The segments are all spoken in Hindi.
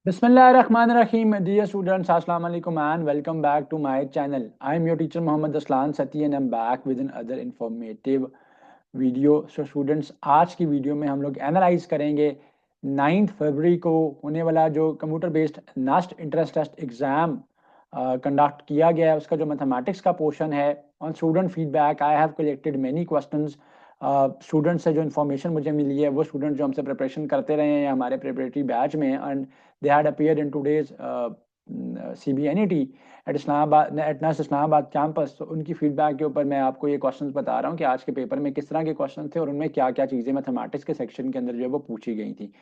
Bismillahirrahmanirrahim. Dear students, Assalamu alaikum and welcome back to my channel. I am your teacher Mohammad Aslan Sati and I am back with another informative video. So students, आज की वीडियो में हम लोग एनालाइज करेंगे 9 फरवरी को होने वाला जो कंप्यूटर बेस्ड नास्ट इंट्रेंस टेस्ट एग्जाम कंडक्ट किया गया है, उसका जो मैथमेटिक्स का पोर्शन है. On student feedback I have collected many questions. Student से जो इन्फॉर्मेशन मुझे मिली है, वो स्टूडेंट जो हमसे प्रिपरेशन करते रहे हैं हमारे प्रिपरेटरी बैच में, and they had appeared in today's CBNET at Islamabad at NAS Islamabad campus. तो उनकी फीडबैक के ऊपर मैं आपको ये क्वेश्चंस बता रहा हूँ कि आज के पेपर में किस तरह के क्वेश्चन थे और उनमें क्या क्या चीज़ें मैथमेटिक्स के सेक्शन के अंदर जो है वो पूछी गई थी.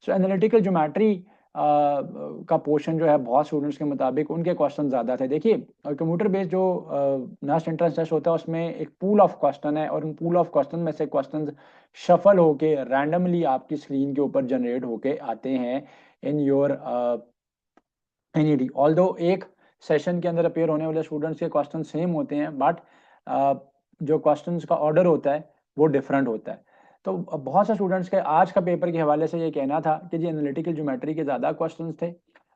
सो एनालिटिकल ज्योमेट्री का पोर्शन जो है बहुत स्टूडेंट्स के मुताबिक उनके क्वेश्चन ज़्यादा थे. देखिए, कंप्यूटर बेस्ड जो नास्ट एंट्रेंस टेस्ट होता है उसमें एक पूल ऑफ क्वेश्चन है और उन पूल ऑफ क्वेश्चन में से क्वेश्चन शफल होके रैंडमली आपकी स्क्रीन के ऊपर जनरेट होके आते हैं इन योर एनईडी. ऑल्दो एक सेशन के अंदर अपेयर होने वाले स्टूडेंट्स के क्वेश्चन सेम होते हैं, बट जो क्वेश्चंस का ऑर्डर होता है वो डिफरेंट होता है. तो बहुत से स्टूडेंट्स के आज का पेपर के हवाले से ये कहना था कि जी एनालिटिकल ज्योमेट्री के ज़्यादा क्वेश्चंस थे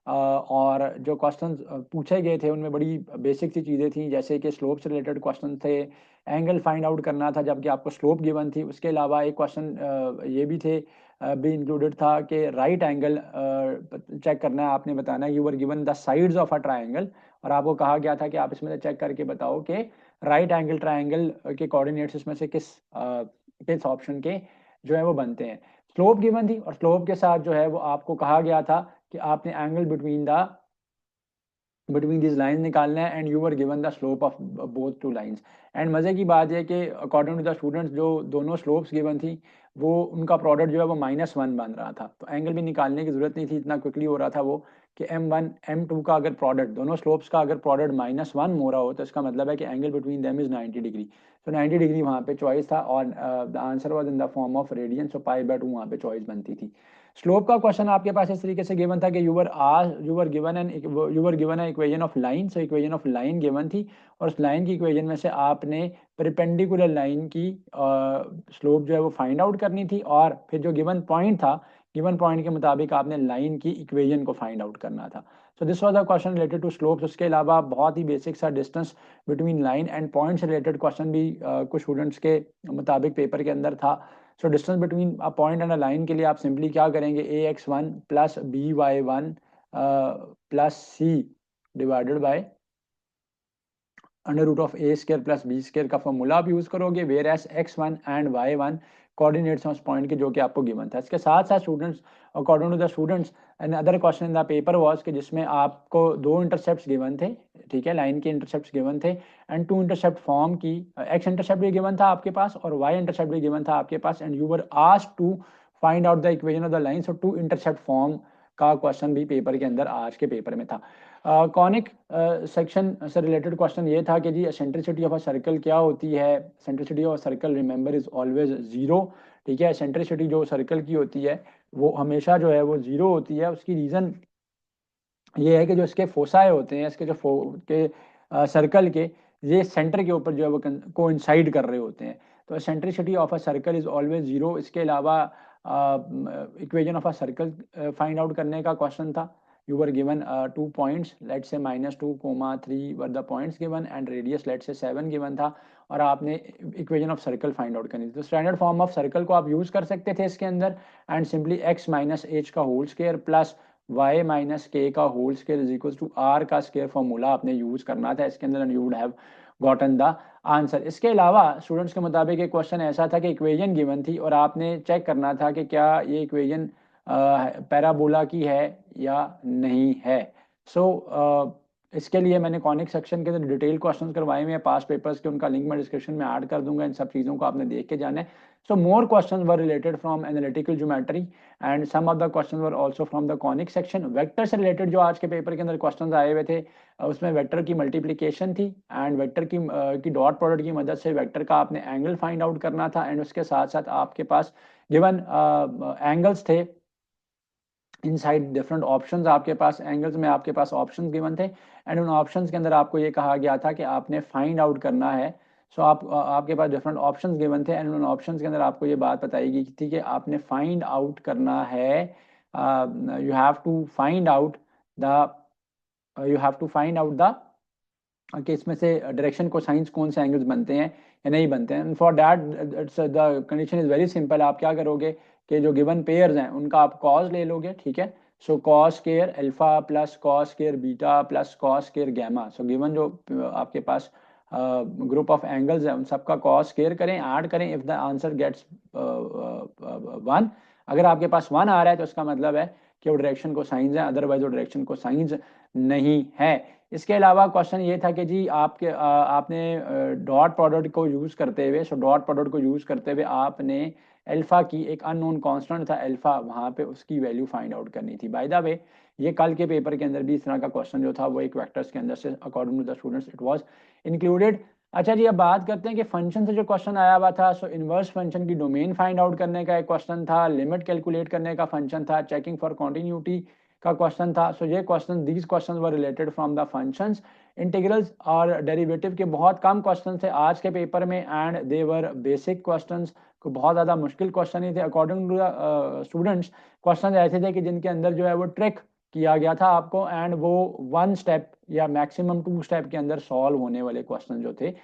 और जो क्वेश्चंस पूछे गए थे उनमें बड़ी बेसिक सी चीज़ें थी, जैसे कि स्लोप से रिलेटेड क्वेश्चन थे, एंगल फाइंड आउट करना था जबकि आपको स्लोप गिवन थी. उसके अलावा एक क्वेश्चन ये भी थे भी इंक्लूडेड था कि राइट एंगल चेक करना है, आपने बताना है. You were given the sides of a triangle और आपको कहा गया था कि आप इसमें से चेक करके बताओ कि राइट एंगल ट्राइंगल के कोऑर्डिनेट्स इसमें से किस ऑप्शन के जो है वो बनते हैं. स्लोप गिवन थी और स्लोप के साथ जो है वो आपको कहा गया था कि आपने एंगल बिटवीन दिस लाइन निकालना है and you were given the slope of both two lines. And मज़े की बात है कि अकॉर्डिंग टू द स्टूडेंट्स जो दोनों स्लोप्स गिवन थी वो उनका प्रोडक्ट जो है वो -1 बन रहा था. तो एंगल भी निकालने की ज़रूरत नहीं थी, इतना क्विकली हो रहा था वो कि M1 M2 का अगर प्रोडक्ट दोनों स्लोप्स का अगर प्रोडक्ट -1 हो रहा हो तो इसका मतलब है कि angle between them is 90 degree. तो 90 डिग्री वहाँ पे चॉइस था और the answer was in the form of radian. So π/2 वहाँ पे चॉइस बनती थी. स्लोप का क्वेश्चन आपके पास इस तरीके से गिवन था कि यू वर गिवन है equation of line. So equation of line given थी और उस लाइन की इक्वेशन में से आपने परपेंडिकुलर लाइन की स्लोप जो है वो फाइंड आउट करनी थी और फिर जो गिवन पॉइंट था, गिवन पॉइंट के मुताबिक आपने लाइन की इक्वेशन को फाइंड आउट करना था. So this was the question related to slopes. उसके अलावा बहुत ही बेसिक सा distance between line and point से रिलेटेड क्वेश्चन भी कुछ स्टूडेंट्स के मुताबिक पेपर के अंदर था. So distance between a point and a line के लिए आप सिंपली क्या करेंगे, ax1 plus by1 plus c divided by √(a² + b² का फॉर्मूला आप यूज करोगे, whereas x1 and y1 coordinates उस पॉइंट के जो कि आपको गिवन था. इसके साथ साथ students according to the students and other question in the paper was कि जिसमें आपको दो इंटरसेप्ट्स गिवन थे, ठीक है, लाइन के इंटरसेप्ट्स गिवन थे एंड टू इंटरसेप्ट फॉर्म की एक्स इंटरसेप्ट भी गिवन था आपके पास और वाई इंटरसेप्ट भी गिवन था आपके पास and you were asked to find out the equation of the line. So two intercept form का क्वेश्चन भी पेपर के अंदर आज के पेपर में था. कॉनिक सेक्शन से रिलेटेड क्वेश्चन ये था कि जी सेंट्रिसिटी ऑफ अ सर्कल क्या होती है. Eccentricity of circle remember is always zero. ठीक है, सेंट्रिसिटी जो सर्कल की होती है वो हमेशा जो है वो जीरो होती है. उसकी रीज़न ये है कि जो इसके फोसाए होते हैं, इसके सर्कल के ये सेंटर के ऊपर जो है वो कोइंसाइड कर रहे होते हैं. तो centricity of a circle is always zero. इसके अलावा equation of a circle find out करने का क्वेश्चन था. you were given 2 points, let's say -2, 3 were the points given and radius let's say 7 given था और आपने equation of circle find out करनी थी. तो स्टैंडर्ड फॉर्म ऑफ सर्कल को आप यूज कर सकते थे इसके अंदर and simply x minus h का whole square plus y minus k का whole square is equal to r का स्क्वायर फॉर्मूला आपने यूज करना था इसके अंदर and you would have gotten the answer. इसके अलावा स्टूडेंट्स के मुताबिक एक क्वेश्चन ऐसा था कि इक्वेशन गिवन थी और आपने चेक करना था कि क्या ये इक्वेशन पैराबोला की है या नहीं है. सो इसके लिए मैंने कॉनिक सेक्शन के अंदर डिटेल क्वेश्चंस करवाए हुए हैं पास पेपर्स के, उनका लिंक मैं डिस्क्रिप्शन में ऐड कर दूंगा. इन सब चीज़ों को आपने देख के जाना है. So more questions were related from analytical geometry and some of the questions were also from the conic section. Vector से रिलेटेड जो आज के पेपर के अंदर क्वेश्चंस आए हुए थे उसमें वेक्टर की मल्टीप्लिकेशन थी एंड वेक्टर की डॉट प्रोडक्ट की मदद से वेक्टर का आपने एंगल फाइंड आउट करना था एंड उसके साथ साथ आपके पास गिवन एंगल्स थे इनसाइड डिफरेंट ऑप्शंस. आपके पास एंगल्स में आपके पास ऑप्शंस गिवन थे एंड उन ऑप्शंस के अंदर आपको ये कहा गया था कि आपने फाइंड आउट करना है. सो आपके पास डिफरेंट ऑप्शंस गिवन थे एंड उन ऑप्शंस के अंदर आपको ये बात बताई गई थी कि आपने फाइंड आउट करना है you have to find out the कि इसमें से डायरेक्शन कोसाइंस कौन से एंगल्स बनते हैं या नहीं बनते हैं। For that it's the condition is very simple. आप क्या करोगे कि जो गिवन पेयर्स हैं उनका आप कॉस ले लोगे, ठीक है। So cos square alpha plus cos square beta plus cos square gamma. So given जो आपके पास ग्रुप ऑफ एंगल्स है उन सबका कॉस स्क्वायर करें, ऐड करें। इफ द आंसर गेट्स 1, अगर आपके पास 1 आ रहा है तो इसका मतलब है कि वो डायरेक्शन कोसाइंस है, अदरवाइज वो डायरेक्शन कोसाइंस नहीं है। इसके अलावा क्वेश्चन ये था कि जी आपने डॉट प्रोडक्ट को यूज़ करते हुए, डॉट प्रोडक्ट को यूज़ करते हुए आपने अल्फा की एक अननोन कांस्टेंट था अल्फा, वहाँ पे उसकी वैल्यू फाइंड आउट करनी थी। बाय द वे ये कल के पेपर के अंदर भी इस तरह का क्वेश्चन जो था वो एक वेक्टर्स के अंदर से according to the students it was included. अच्छा जी, अब बात करते हैं कि फंक्शन से जो क्वेश्चन आया हुआ था। सो इनवर्स फंक्शन की डोमेन फाइंड आउट करने का एक क्वेश्चन था, लिमिट कैलकुलेट करने का फंक्शन था, चेकिंग फॉर कॉन्टिन्यूटी का क्वेश्चन था। सो ये question, these question were related from the functions. Integrals और डेरिवेटिव के बहुत कम क्वेश्चन थे आज के पेपर में, and they were basic questions, को बहुत ज़्यादा मुश्किल क्वेश्चन ही थे। According to the students question ऐसे थे कि जिनके अंदर जो है वो ट्रिक किया गया था आपको, एंड वो 1 स्टेप या मैक्सिमम 2 स्टेप के अंदर सॉल्व होने वाले क्वेश्चन जो थे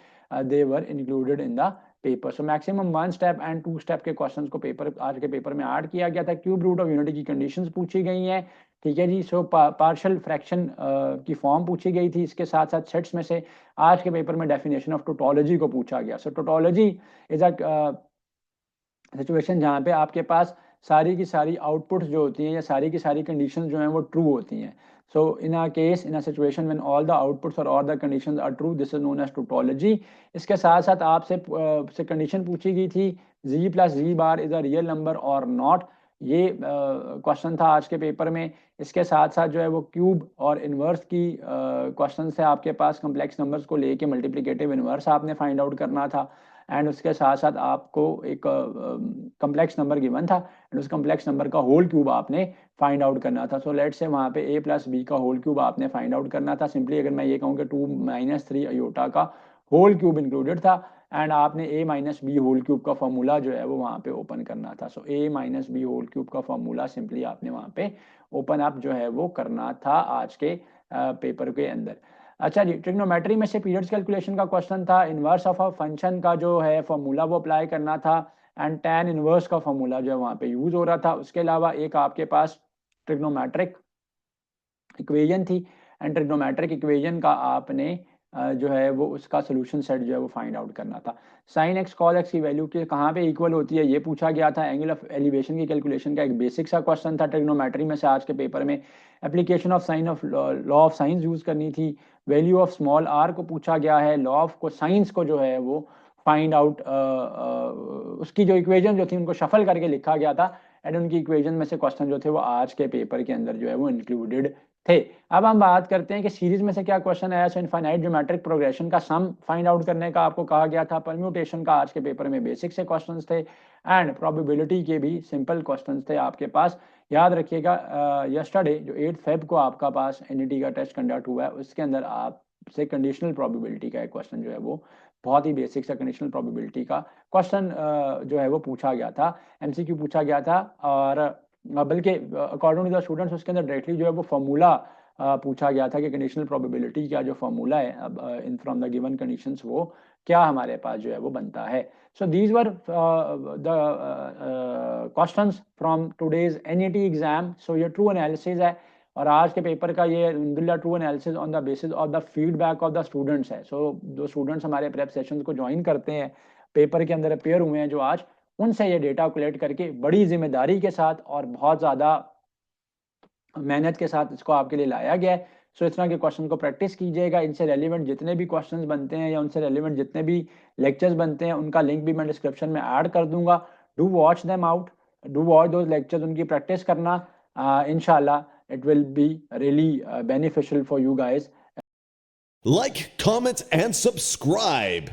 they were included in the paper. So maximum 1 step and 2 step के क्वेश्चंस को पेपर आज के पेपर में ऐड किया गया था। क्यूब रूट ऑफ यूनिटी की कंडीशंस पूछी गई हैं, ठीक है जी। सो पार्शियल फ्रैक्शन की फॉर्म पूछी गई थी। इसके साथ साथ सेट्स में से आज के पेपर में डेफिनेशन ऑफ टोटोलॉजी को पूछा गया। सो टोटोलॉजी इज अ सिचुएशन जहाँ पे आपके पास सारी की सारी आउटपुट्स जो होती हैं या सारी की सारी कंडीशंस जो हैं वो ट्रू होती हैं। So in a case, in a situation when all the outputs और all the conditions are true, this is known as tautology. इसके साथ साथ आपसे कंडीशन पूछी गई थी g plus g bar is a real number और नॉट। ये क्वेश्चन था आज के पेपर में। इसके साथ साथ जो है वो क्यूब और इन्वर्स की क्वेश्चन थे आपके पास। कम्प्लेक्स नंबर्स को लेके मल्टीप्लिकेटिव इन्वर्स आपने फाइंड आउट करना था, एंड उसके साथ साथ आपको एक कम्प्लेक्स नंबर गिवन था एंड उस कम्प्लेक्स नंबर का होल क्यूब आपने फाइंड आउट करना था। सो लेट्स से वहाँ पे a प्लस बी का होल क्यूब आपने फाइंड आउट करना था। सिंपली अगर मैं ये कहूँ कि 2 - 3 अयोटा का होल क्यूब इंक्लूडेड था, एंड आपने a minus b whole cube का फॉर्मूला जो है वो वहाँ पे ओपन करना था। So a minus b whole cube का फॉर्मूला सिंपली आपने वहाँ पे ओपन अप जो है वो करना था आज के पेपर के अंदर। अच्छा जी, ट्रिग्नोमेट्री में से पीरियड्स कैलकुलेशन का क्वेश्चन था। इनवर्स ऑफ अ फंक्शन का जो है फॉर्मूला वो अप्लाई करना था, एंड tan इनवर्स का फॉर्मूला जो है वहाँ पे यूज हो रहा था। उसके अलावा एक आपके पास ट्रिग्नोमेट्रिक इक्वेशन थी, एंड ट्रिग्नोमेट्रिक इक्वेशन का आपने जो है वो उसका सोल्यूशन सेट जो है वो फाइंड आउट करना था। साइन एक्स कॉल एक्स की वैल्यू के कहाँ पे इक्वल होती है ये पूछा गया था। एंगल ऑफ एलिवेशन की कैलकुलेशन का एक बेसिक सा क्वेश्चन था ट्रिग्नोमेट्री में से आज के पेपर में। Application of sine of law of science use करनी थी। वैल्यू ऑफ स्मॉल आर को पूछा गया है। लॉ ऑफ को साइंस को जो है वो फाइंड आउट, उसकी जो इक्वेशन जो थी उनको शफल करके लिखा गया था, एंड उनकी इक्वेशन में से क्वेश्चन जो थे वो आज के पेपर के अंदर जो है वो इंक्लूडेड थे। अब हम बात करते हैं कि सीरीज में से क्या क्वेश्चन आया। सो इनफाइनाइट ज्योमेट्रिक प्रोग्रेशन का सम फाइंड आउट करने का आपको कहा गया था। परम्यूटेशन का आज के पेपर में बेसिक से क्वेश्चंस थे, एंड प्रोबेबिलिटी के भी सिंपल क्वेश्चंस थे आपके पास। याद रखिएगा यस्टरडे जो 8 फेब को आपका पास एनईटी का टेस्ट कंडक्ट हुआ है उसके अंदर आपसे कंडीशनल प्रोबेबिलिटी का एक क्वेश्चन जो है वो बहुत ही बेसिक सा कंडीशनल प्रोबेबिलिटी का क्वेश्चन जो है वो पूछा गया था, एमसीक्यू पूछा गया था। और बल्कि अकॉर्डिंग टू द स्टूडेंट्स उसके अंदर डायरेक्टली जो है वो फॉर्मूला पूछा गया था कि कंडीशनल प्रोबेबिलिटी का जो फॉर्मूला है अब इन फ्रॉम द गिवन कंडीशंस वो क्या हमारे पास जो है वो बनता है। So these were the questions from today's NET exam. So ये ट्रू एनालिसिस है, और आज के पेपर का ये अलहमदुलिल्लाह true analysis on the basis of the feedback of the students है। सो जो स्टूडेंट्स हमारे प्रेप सेशंस को ज्वाइन करते हैं, पेपर के अंदर अपेयर हुए हैं जो आज, उनसे ये डेटा कलेक्ट करके बड़ी जिम्मेदारी के साथ और बहुत ज़्यादा मेहनत के साथ इसको आपके लिए लाया गया है। सो इस तरह के क्वेश्चन को प्रैक्टिस कीजिएगा। इनसे रेलिवेंट जितने भी क्वेश्चंस बनते हैं या उनसे रेलिवेंट जितने भी लेक्चर्स बनते हैं उनका लिंक भी मैं डिस्क्रिप्शन में ऐड कर दूंगा। Do watch them out, do watch those lectures, उनकी प्रैक्टिस करना। इंशाल्लाह it will be really beneficial for you guys. Like, comment, and subscribe.